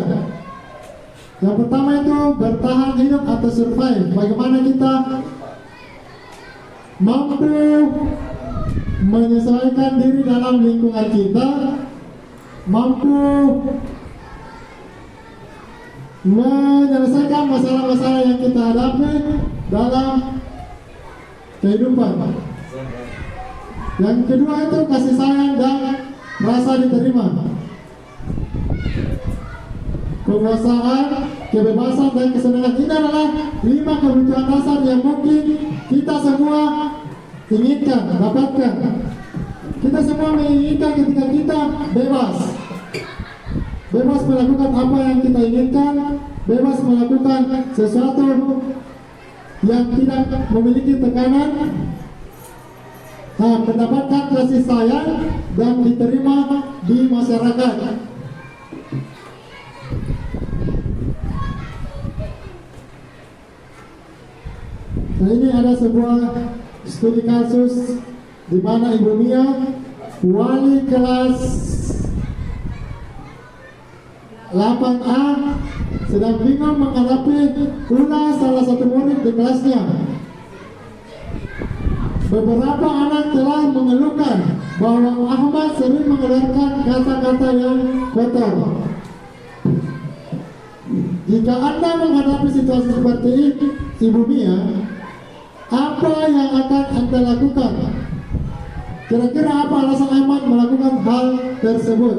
[SPEAKER 3] Yang pertama itu bertahan hidup atau survive. Bagaimana kita mampu menyesuaikan diri dalam lingkungan kita, mampu menyelesaikan masalah-masalah yang kita hadapi dalam kehidupan. Yang kedua itu kasih sayang dan rasa diterima. Kekuasaan, kebebasan dan kesenangan, ini adalah 5 kebutuhan dasar yang mungkin kita semua inginkan, dapatkan. Kita semua menginginkan ketika kita bebas melakukan apa yang kita inginkan, bebas melakukan sesuatu yang tidak memiliki tekanan, mendapatkan kasih sayang dan diterima di masyarakat. Nah, ini ada sebuah studi kasus di mana Ibu Mia, wali kelas 8A, sedang bingung menghadapi ulah salah satu murid di kelasnya. Beberapa anak telah mengeluhkan bahwa Ahmad sering mengeluarkan kata-kata yang kotor. Jika Anda menghadapi situasi seperti ini, Ibu Mia, apa yang akan Anda lakukan? Kira-kira apa alasan Ahmad melakukan hal tersebut?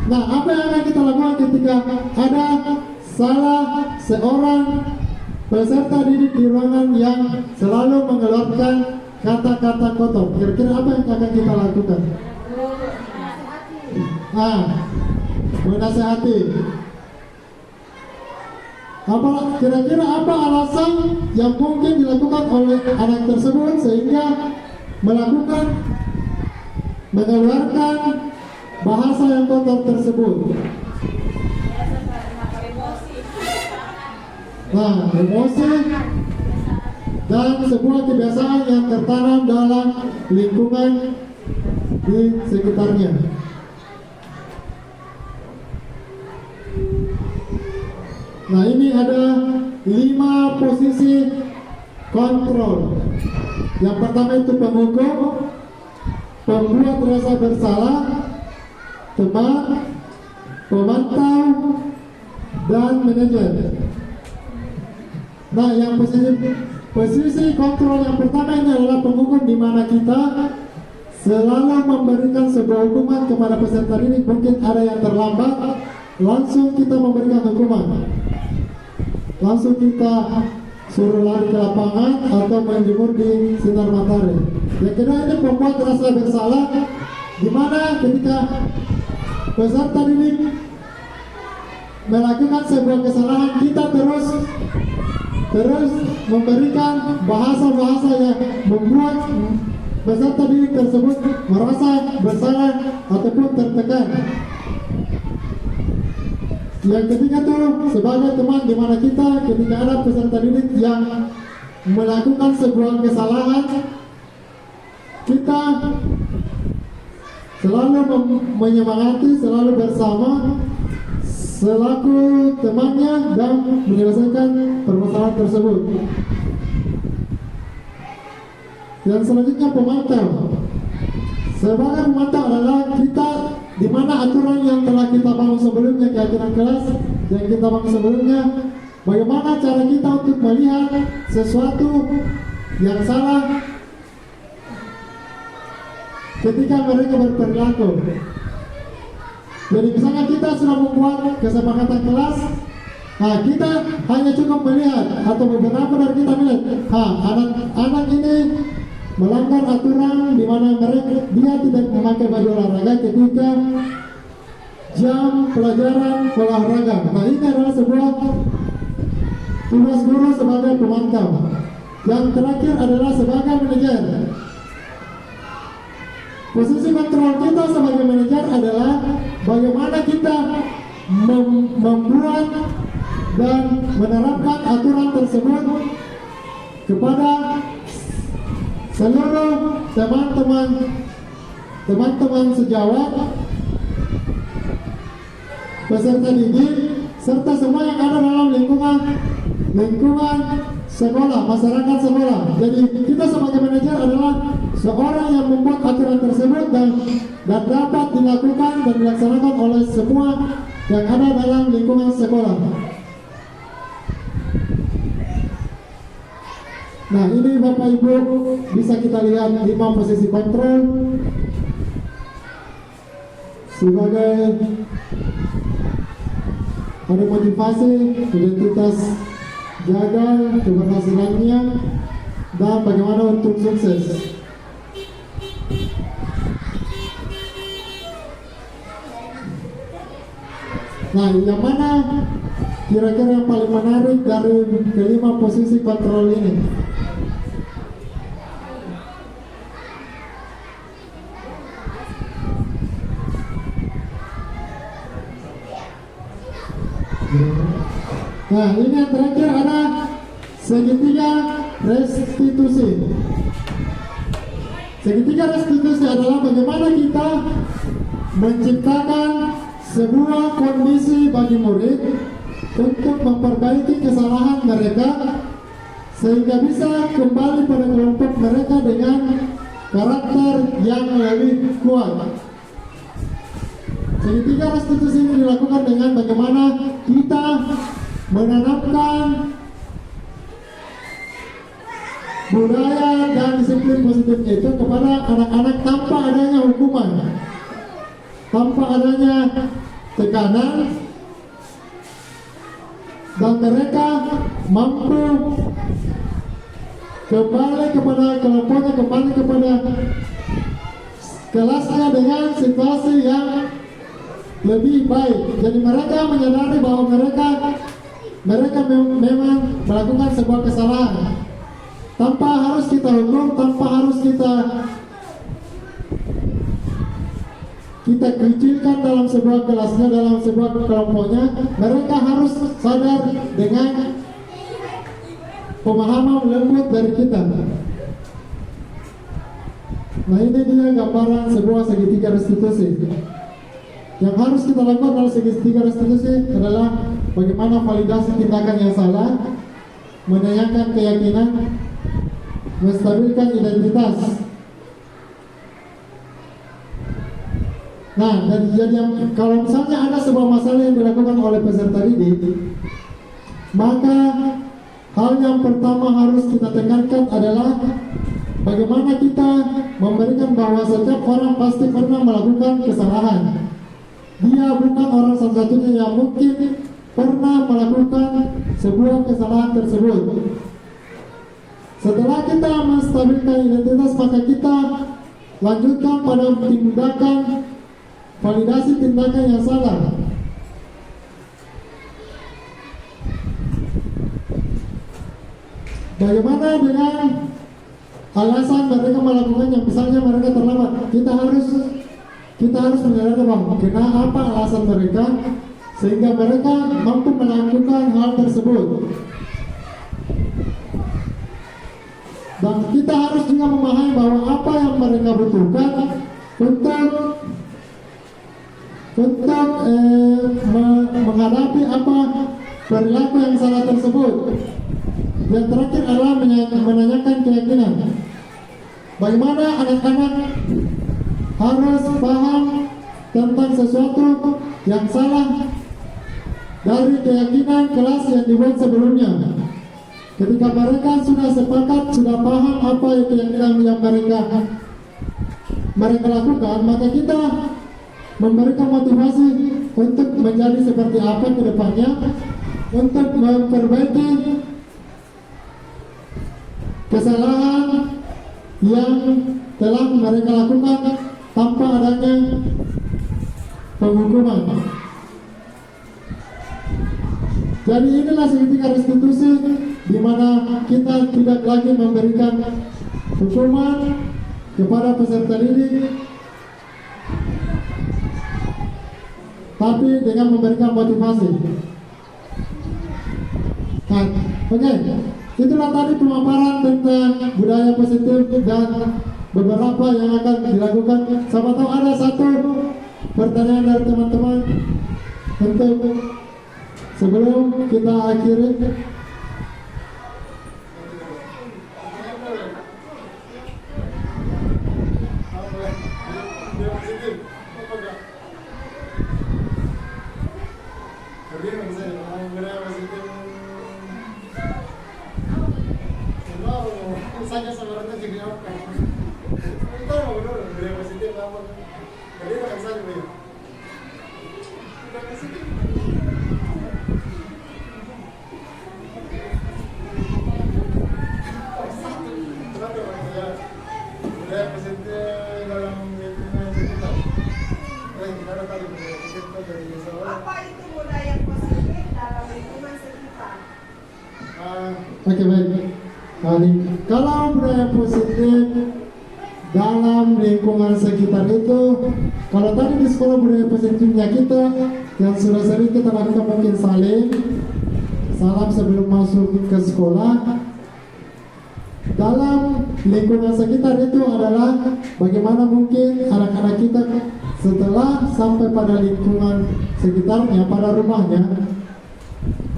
[SPEAKER 3] Nah, apa yang akan kita lakukan ketika ada salah seorang peserta didik di ruangan yang selalu mengeluarkan kata-kata kotor? Kira-kira apa yang akan kita lakukan? Menasehati. Kira-kira apa alasan yang mungkin dilakukan oleh anak tersebut sehingga mengeluarkan bahasa yang kotor tersebut? Nah, emosi dan sebuah kebiasaan yang tertanam dalam lingkungan di sekitarnya. Nah, ini ada 5 posisi kontrol. Yang pertama itu penghukum, pembuat rasa bersalah, teman, pemantau, dan manajer. Nah, yang posisi kontrol yang pertama ini adalah penghukum, di mana kita selalu memberikan sebuah hukuman kepada peserta didik. Mungkin ada yang terlambat, langsung kita memberikan hukuman. Langsung kita suruh lari ke lapangan atau menjemur di sinar matahari. Yang kedua ini pembuat rasa bersalah, di mana ketika peserta didik melakukan sebuah kesalahan, kita terus memberikan bahasa-bahasa yang membuat peserta didik tersebut merasa bersalah ataupun tertekan. Yang ketiga tuh sebagai teman, di mana kita ketika ada peserta didik yang melakukan sebuah kesalahan, kita selalu menyemangati, selalu bersama selaku temannya dan menyelesaikan permasalahan tersebut. Yang selanjutnya pemantau. Sebagai pemantau adalah kita, di mana aturan yang telah kita bangun sebelumnya, keyakinan kelas yang kita bangun sebelumnya, bagaimana cara kita untuk melihat sesuatu yang salah ketika mereka berperilaku. Jadi misalnya kita sudah membuat kesepakatan kelas Nah, kita hanya cukup melihat atau beberapa dari kita melihat, anak-anak ini melanggar aturan di mana dia tidak memakai baju olahraga ketika jam pelajaran olahraga. Nah, ini adalah sebuah tugas guru sebagai pemantau. Yang terakhir adalah sebagai manajer. Posisi kontrol kita sebagai manajer adalah bagaimana kita membuat dan menerapkan aturan tersebut kepada seluruh teman-teman sejawat, peserta didik, serta semua yang ada dalam lingkungan sekolah, masyarakat sekolah. Jadi kita sebagai manajer adalah seorang yang membuat aturan tersebut dan dapat dilakukan dan dilaksanakan oleh semua yang ada dalam lingkungan sekolah. Nah, ini Bapak Ibu bisa kita lihat 5 posisi kontrol sebagai ada motivasi, identitas gagal, keberhasilannya, dan bagaimana untuk sukses. Nah, yang mana kira-kira yang paling menarik dari kelima posisi kontrol ini? Nah, ini yang terakhir ada segitiga restitusi. Segitiga restitusi adalah bagaimana kita menciptakan sebuah kondisi bagi murid untuk memperbaiki kesalahan mereka sehingga bisa kembali pada kelompok mereka dengan karakter yang lebih kuat. Segitiga restitusi ini dilakukan dengan bagaimana kita menanamkan budaya dan disiplin positif itu kepada anak-anak tanpa adanya hukuman, tanpa adanya tekanan, dan mereka mampu kembali kepada kelompoknya, kembali kepada kelasnya dengan situasi yang lebih baik. Jadi mereka menyadari bahwa mereka memang melakukan sebuah kesalahan tanpa harus kita hukum, tanpa harus kita kecilkan dalam sebuah kelasnya, dalam sebuah kelompoknya. Mereka harus sadar dengan pemahaman lembut dari kita. Nah, ini dia gambaran sebuah segitiga restitusi. Yang harus kita lakukan dalam segitiga restitusi adalah bagaimana validasi tindakan yang salah, menanyakan keyakinan, menstabilkan identitas. Nah, dan jadi kalau misalnya ada sebuah masalah yang dilakukan oleh peserta didik, maka hal yang pertama harus kita tekankan adalah bagaimana kita memberikan bahwa setiap orang pasti pernah melakukan kesalahan. Dia bukan orang satu-satunya yang mungkin pernah melakukan sebuah kesalahan tersebut. Setelah kita menstabilkan identitas, maka kita lanjutkan pada tindakan validasi tindakan yang salah. Bagaimana dengan alasan mereka melakukannya? Misalnya mereka terlambat, kita harus menyadari bahwa kenapa alasan mereka sehingga mereka mampu melakukan hal tersebut. Dan kita harus juga memahami bahwa apa yang mereka butuhkan untuk menghadapi apa perilaku yang salah tersebut. Yang terakhir adalah menanyakan keyakinan. Bagaimana anak-anak harus paham tentang sesuatu yang salah dari keyakinan kelas yang dibuat sebelumnya. Ketika mereka sudah sepakat, sudah paham apa keyakinan yang mereka lakukan, maka kita memberikan motivasi untuk menjadi seperti apa ke depannya, untuk memperbaiki kesalahan yang telah mereka lakukan tanpa adanya penghukuman. Jadi inilah seketika restitusi di mana kita tidak lagi memberikan hukuman kepada peserta didik, tapi dengan memberikan motivasi. Nah, oke, itulah tadi pemaparan tentang budaya positif dan beberapa yang akan dilakukan. Siapa tahu ada satu pertanyaan dari teman-teman untuk sebelum kita akhiri.
[SPEAKER 5] Apa itu budaya positif dalam lingkungan sekitar?
[SPEAKER 3] Oke, baik. Kalau budaya positif dalam lingkungan sekitar itu, kalau tadi di sekolah budaya positifnya kita yang sudah sering kita lakukan mungkin salam sebelum masuk ke sekolah. Dalam lingkungan sekitar itu adalah bagaimana mungkin anak-anak kita setelah sampai pada lingkungan sekitarnya, pada rumahnya,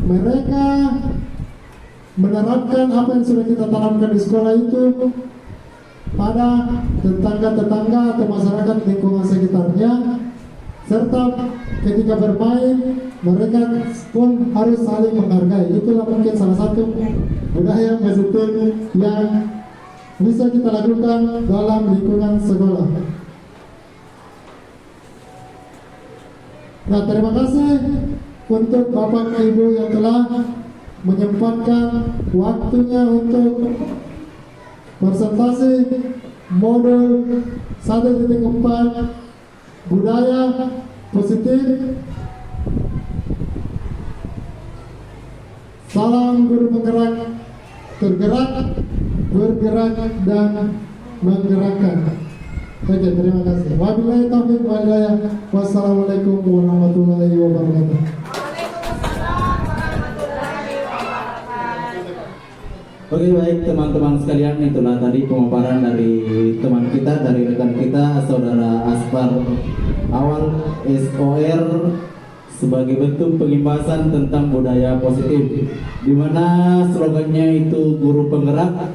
[SPEAKER 3] mereka menerapkan apa yang sudah kita tanamkan di sekolah itu pada tetangga-tetangga atau masyarakat lingkungan sekitarnya, serta ketika bermain mereka pun harus saling menghargai. Itulah mungkin salah satu budaya positif yang bisa kita lakukan dalam lingkungan sekolah. Nah, terima kasih untuk Bapak Ibu yang telah menyempatkan waktunya untuk presentasi modul 1.4 budaya positif. Salam guru penggerak, tergerak, bergerak dan menggerakkan. Oke, terima kasih. Wabillahi taufiq wal hidayah. Wassalamualaikum warahmatullahi wabarakatuh.
[SPEAKER 5] Waalaikumsalam warahmatullahi wabarakatuh.
[SPEAKER 1] Oke, baik teman-teman sekalian, itulah tadi pemaparan dari teman kita, dari rekan kita, Saudara Aspar Awal SOR, sebagai bentuk pengimbasan tentang budaya positif, di mana slogannya itu guru penggerak,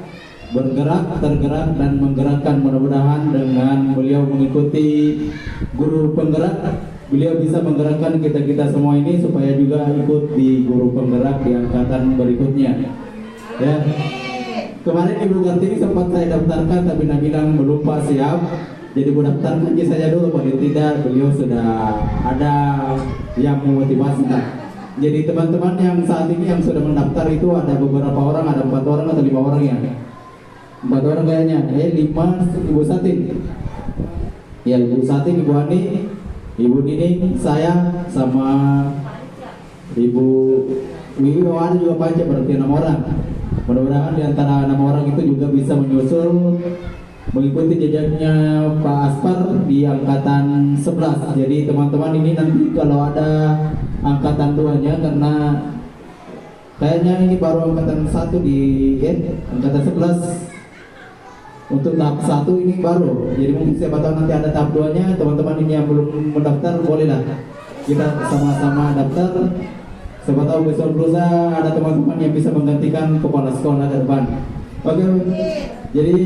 [SPEAKER 1] bergerak, tergerak, dan menggerakkan. Mudah-mudahan dengan beliau mengikuti guru penggerak, beliau bisa menggerakkan kita-kita semua ini supaya juga ikut di guru penggerak di angkatan berikutnya. Ya, kemarin Ibu Kartini sempat saya daftarkan, tapi Nabi bilang belum Pak siap. Jadi Bu daftarkan aja saja dulu, paling tidak beliau sudah ada yang memotivasi. Jadi teman-teman yang saat ini yang sudah mendaftar itu ada beberapa orang, ada 4 orang atau 5 orang ya. 4 orang kayaknya, 5 Ibu Satin. Ya, Ibu Satin, Ibu Ani, Ibu Nining, saya sama Ibu Wiwi, ada juga Panca, berarti 6 orang. Mudah-mudahan di antara 6 orang itu juga bisa menyusul mengikuti jejaknya Pak Aspar di angkatan 11. Jadi teman-teman ini nanti kalau ada angkatan 2-nya, karena kayaknya ini baru angkatan 1 di angkatan 11. Untuk tahap 1 ini baru. Jadi mungkin siapa tahu nanti ada tahap 2-nya. Teman-teman ini yang belum mendaftar bolehlah kita sama-sama daftar. Siapa tahu besok lusa ada teman-teman yang bisa menggantikan kepala sekolah ke depan. Oke. Jadi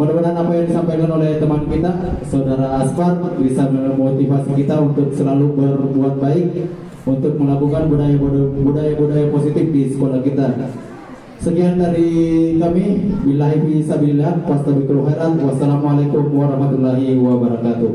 [SPEAKER 1] mudah-mudahan apa yang disampaikan oleh teman kita, Saudara Aspar, bisa memotivasi kita untuk selalu berbuat baik, untuk melakukan budaya-budaya positif di sekolah kita. Sekian dari kami. Billahi fisabilillah, wastabiqul khairat. Wassalamualaikum warahmatullahi wabarakatuh.